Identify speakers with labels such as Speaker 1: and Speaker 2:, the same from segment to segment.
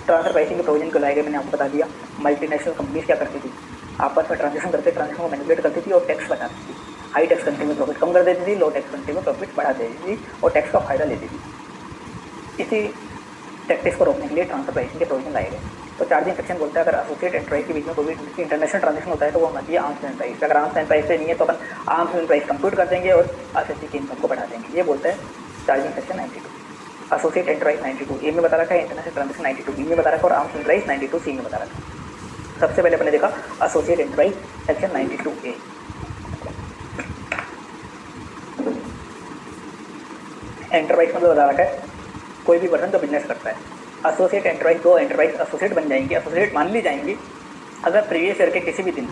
Speaker 1: Transfer pricing के provision को लाए गए, मैंने आपको बता दिया। मल्टीनेशनल कंपनीज क्या करती थी, आपस में ट्रांजेक्शन करके ट्रांजेक्शन को मैनिपुलेट करती थी और टैक्स बताती थी। हाई टैक्स कंट्री में प्रॉफिट कम कर देती थी, लो टैक्स कंट्री में प्रॉफिट बढ़ा देती थी और टैक्स का फायदा लेती थी। इसी टैक्टिस को रोकने के लिए ट्रांसफर प्राइसिंग के प्रोविजन लाए गए। तो चार्जिंग सेक्शन बोलता है अगर एसोसिएट एंटरप्राइज के बीच में कोई भी इंटरनेशनल ट्रांजेक्शन होता है तो वो होना चाहिए आर्म्स लेवल प्राइस। अगर आर्म्स लेवल प्राइस से नहीं है तो अपन आर्म्स लेवल प्राइस कंप्यूट कर देंगे और एसएससी की इनकम को बढ़ा देंगे। ये बोलता है चार्जिंग सेक्शन 92। एसोसिएट एंटरप्राइज 92 ए में बता रखा है, इंटरनेशनल ट्रांजेक्शन 92 बी में बता रखा है और आर्म्स लेवल प्राइस 92 सी में बता रखा है। सबसे पहले अपने देखा एसोसिएट एंटरप्राइज सेक्शन 92 ए। एंटरप्राइज मतलब बता रखा है कोई भी पर्सन जो बिजनेस करता है। एसोसिएट एंटरप्राइज, दो एंटरप्राइज एसोसिएट बन जाएंगी, एसोसिएट मान ली जाएंगी अगर प्रीवियस ईयर के किसी भी दिन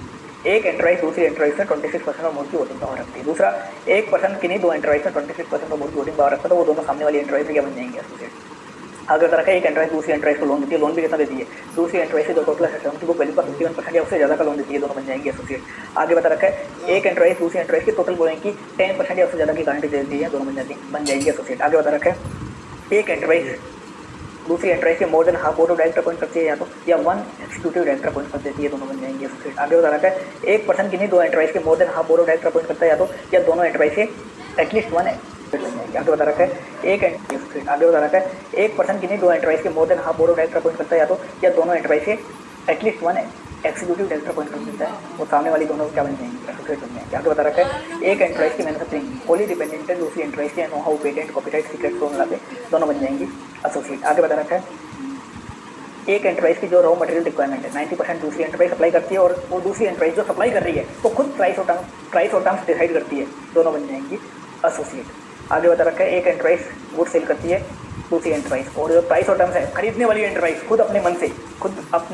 Speaker 1: एक एंटरप्राइज दूसरी एंटरप्राइज में 26% और मोर की वोटिंग पावर रखती है। दूसरा, एक पर्सन किन्हीं दो एंटरप्राइज में 26% और मोर की वोटिंग पावर रखता है तो वो दोनों सामने वाली एंटरप्राइज से क्या बन जाएंगे, एसोसिएट। अगर तरह का एक एंटरप्राइज दूसरी एंटरप्राइज को लोन देती है, लोन भी कितना देती है, दूसरी एंटरप्राइज से जो टोटल है उनकी बुक वैल्यू का 51% या उससे ज़्यादा का लोन देती है, दोनों बन जाएंगे एसोसिएट। आगे बता रखा है एक एंटरप्राइज दूसरी एंटरप्राइज की टोटल बोलेंगे कि 10% या उससे ज़्यादा की गारंटी देती है, दोनों बन जाएंगे एसोसिएट। आगे बता रखा है एक एंटरप्राइज दूसरी एंटरप्राइज के more than half board of director appoint करती है या वन एग्जीक्यूटिव डायरेक्टर अपॉइंट कर देती है, दोनों बन जाएंगे एसोसिएट। आगे बता रखा है एक पर्सन किन्हीं दो एंटरप्राइज के more than half board of director appoint करता है या दोनों एंटरप्राइज से एटलीस्ट वन बन जाएंगे। आगे बता रखा है आगे बता रखा है एक पर्सन किन्हीं दो एंटरप्राइज के more than half board of director appoint करता है या दोनों एंटरप्राइज से at least one executive director appoint कर देता है, वो सामने वाली दोनों क्या बन जाएंगे, एसोसिएट बन जाएंगे। आगे बता रखा है एक एंटरप्राइज की मैन्युफैक्चरिंग होली डिपेंडेंट है दूसरी एंटरप्राइज के know how patent copyright secret formula पे, दोनों बन जाएंगी एसोसिएट। आगे बता रखा है एक एंटरप्राइज की जो रॉ मटेरियल रिक्वायरमेंट है 90% दूसरी एंटरप्राइज सप्लाई करती है और वो दूसरी एंटरप्राइज जो सप्लाई कर रही है वो खुद प्राइस और टर्म्स डिसाइड करती है, दोनों बन जाएंगी एसोसिएट। आगे बता रखा है एक एंटरप्राइज गुड सेल करती है दूसरी एंटरप्राइज और जो प्राइस और टर्म्स है खरीदने वाली एंटरप्राइज खुद अपने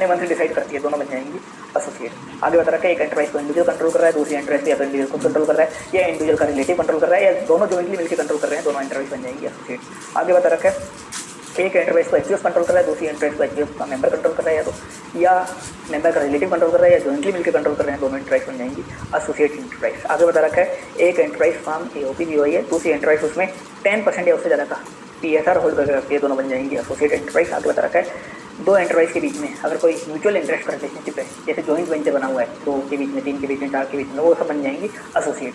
Speaker 1: मन से डिसाइड करती है, दोनों बन जाएंगी एसोसिएट। आगे बता रखा है एक एंटरप्राइज को इंडिविजुअल कंट्रोल कर रहा है दूसरी एंटरप्राइज को या तो इंडिविजुअल को कंट्रोल कर रहा है या इंडिविजुअल का रिलेटिव कंट्रोल कर रहा है या दोनों जॉइंटली मिलकर कंट्रोल कर रहे हैं, दोनों एंटरप्राइज बन जाएंगी एसोसिएट। आगे बता रखा है एक एंटरप्राइज को एचयूएफ कंट्रोल कर रहा है दूसरी एंटरप्राइज को एचयूएफ का मेंबर कंट्रोल कर रहा है या मेंबर का रिलेटिव कंट्रोल कर रहा है या जॉइंटली मिलकर कंट्रोल कर रहे हैं, दोनों एंटरप्राइज बन जाएंगी एसोसिएट एंटरप्राइज। आगे बता रखा है एक एंटरप्राइज फार्म एओपी दी हुई है दूसरी एंटरप्राइज उसमें 10% या उससे ज़्यादा का पीएसआर होल्ड करके रखती है, दोनों बन जाएंगी एसोसिएट एंटरप्राइज। आगे बता रखा है दो एंटरप्राइज के बीच में अगर कोई म्यूचुअल इंटरेस्ट का रिलेशनशिप है जैसे जॉइंट वेंचर बना हुआ है 2 के बीच में 3 के बीच में 4 के बीच में, वो सब बन जाएंगी एसोसिएट।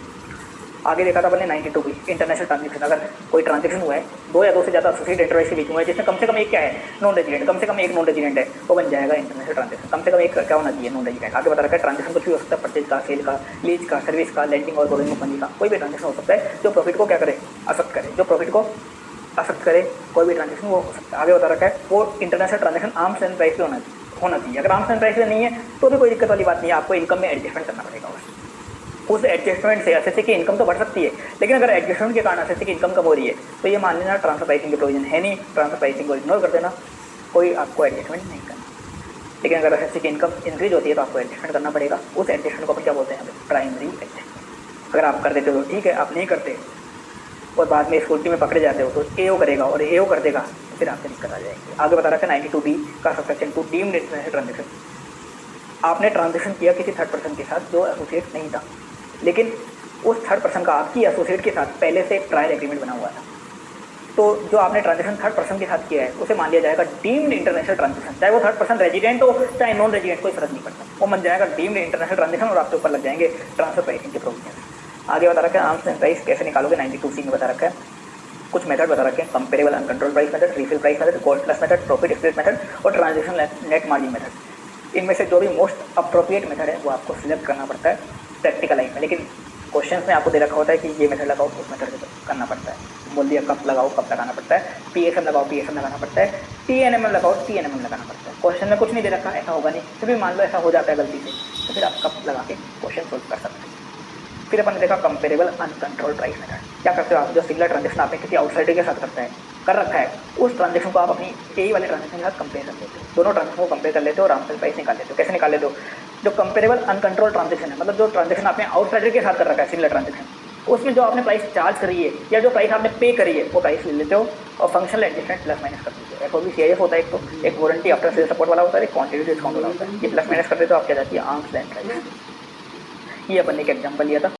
Speaker 1: आगे देखा था अपने 92 की इंटरनेशनल ट्रांजेक्शन, अगर कोई ट्रांजेक्शन हुआ है दो या दो से ज़्यादा एसोसिएट एंटरप्राइज के बीच में जिसमें कम से कम एक क्या है नॉन रेजिडेंट, कम से कम एक नॉन रेजिडेंट है, वो बन जाएगा इंटरनेशनल ट्रांजेक्शन। कम से कम एक क्या होना चाहिए नॉन रेजिडेंट। आगे बता रखा है ट्रांजेक्शन कुछ भी हो सकता है, परचेज का, सेल का, लीज का, सर्विस का, लैंडिंग और बोरिंग मनी का, कोई भी ट्रांजेक्शन हो सकता है जो प्रॉफिट को क्या करे अफेक्ट करे, जो प्रॉफिट को अफेक्ट करे कोई भी ट्रांजेक्शन वो हो सकता है। आगे बता रखा है वो international transaction arms level price पे होना चाहिए। अगर आर्म्स लेवल प्राइस पे नहीं है तो भी कोई दिक्कत वाली बात नहीं है, आपको इनकम में एडजस्टमेंट करना पड़ेगा। उस एडजस्टमेंट से एसएससी की इनकम तो बढ़ सकती है, लेकिन अगर एडजस्टमेंट के कारण एसएससी की इनकम कम हो रही है तो ये मान लेना ट्रांसफर प्राइसिंग के प्रोविजन है नहीं, ट्रांसफर प्राइसिंग को इग्नोर कर देना, कोई आपको एडजस्टमेंट नहीं करना। लेकिन अगर एसएससी की इनकम इंक्रीज होती है तो आपको एडजस्टमेंट करना पड़ेगा। उस एडजस्टमेंट को अपन क्या बोलते हैं, प्राइमरी एडजस्टमेंट। अगर आप कर देते हो तो ठीक है, आप नहीं करते और बाद में स्कूटी में पकड़े जाते हो तो एओ करेगा और एओ कर देगा तो फिर आपसे दिक्कत आ जाएगी। आगे बता रखा है 92B का सबसेक्शन 2 डीम्ड इंटरनेशनल ट्रांजेक्शन। आपने ट्रांजेक्शन किया किसी थर्ड पर्सन के साथ जो एसोसिएट नहीं था, लेकिन उस थर्ड पर्सन का आपकी एसोसिएट के साथ पहले से एक ट्रायल एग्रीमेंट बना हुआ था, तो जो आपने ट्रांजेक्शन थर्ड पर्सन के साथ किया है उसे मान लिया जाएगा डीम्ड इंटरनेशनल ट्रांजेक्शन। चाहे वो थर्ड पर्सन रेजिडेंट हो चाहे नॉन रेजिडेंट, कोई फर्क नहीं पड़ता, वो बन जाएगा डीम्ड इंटरनेशनल ट्रांजेक्शन और आपके ऊपर लग जाएंगे ट्रांसफर प्राइसिंग के प्रोविजन। आगे बता रखा है आर्म्स लेवल प्राइस कैसे निकालोगे, 92C में बता रखा है कुछ मेथड बता रखे हैं, comparable uncontrol price method, refill price method, cost plus method, profit split method और ट्रांजेक्शन नेट मार्जिन मेथड। इनमें से जो भी मोस्ट अप्रोप्रिएट मेथड है वो आपको सिलेक्ट करना पड़ता है प्रैक्टिकल लाइफ में, लेकिन क्वेश्चन में आपको दे रखा होता है कि ये मेथड लगाओ, उस मेथड से करना पड़ता है। बोल दिया कब लगाओ, कब लगाना पड़ता है, पीएसएम लगाओ, पीएसएम लगाना पड़ता है, टीएनएमएम लगाओ, टीएनएमएम लगाना पड़ता है। क्वेश्चन में कुछ नहीं दे रखा, ऐसा होगा नहीं, फिर भी मान लो ऐसा हो जाता है गलती से तो फिर आप कब लगा के क्वेश्चन सोल्व कर सकते हैं। फिर अपन ने देखा कंपेरेबल अनकंट्रोल प्राइस मेथड। क्या करते हो आप, जो सिंगल ट्रांजेक्शन आपने किसी आउटसाइडर के साथ कर रखा है उस ट्रांजेक्शन को आप अपनी यही वाले ट्रांजेक्शन के साथ कंपेयर कर लेते हो, दोनों ट्रांजेक्शन को कंपेयर कर लेते हो और आर्म्स लेवल प्राइस निकाल लेते हो। कैसे निकाल लेते हो, जो कंपेरेबल अनकंट्रोल ट्रांजेक्शन है, मतलब जो ट्रांजेक्शन आपने आउटसाइडर के साथ कर रखा है सिंगल ट्रांजेक्शन, उसमें जो आपने प्राइस चार्ज करी है या जो प्राइस आपने पे करी है वो प्राइस ले लेते हो और फंक्शनल एडजस्टमेंट प्लस माइनस कर देते हो। एफओबी सीआईएफ होता है एक, तो एक वारंटी आफ्टर सेल सपोर्ट वाला होता है, एक क्वांटिटी डिस्काउंट वाला होता है। ये प्लस माइनस कर देते हो, आप क्या जाती है आर्म्स लेवल प्राइस। ये अपन ने एक एग्जाम्पल लिया था।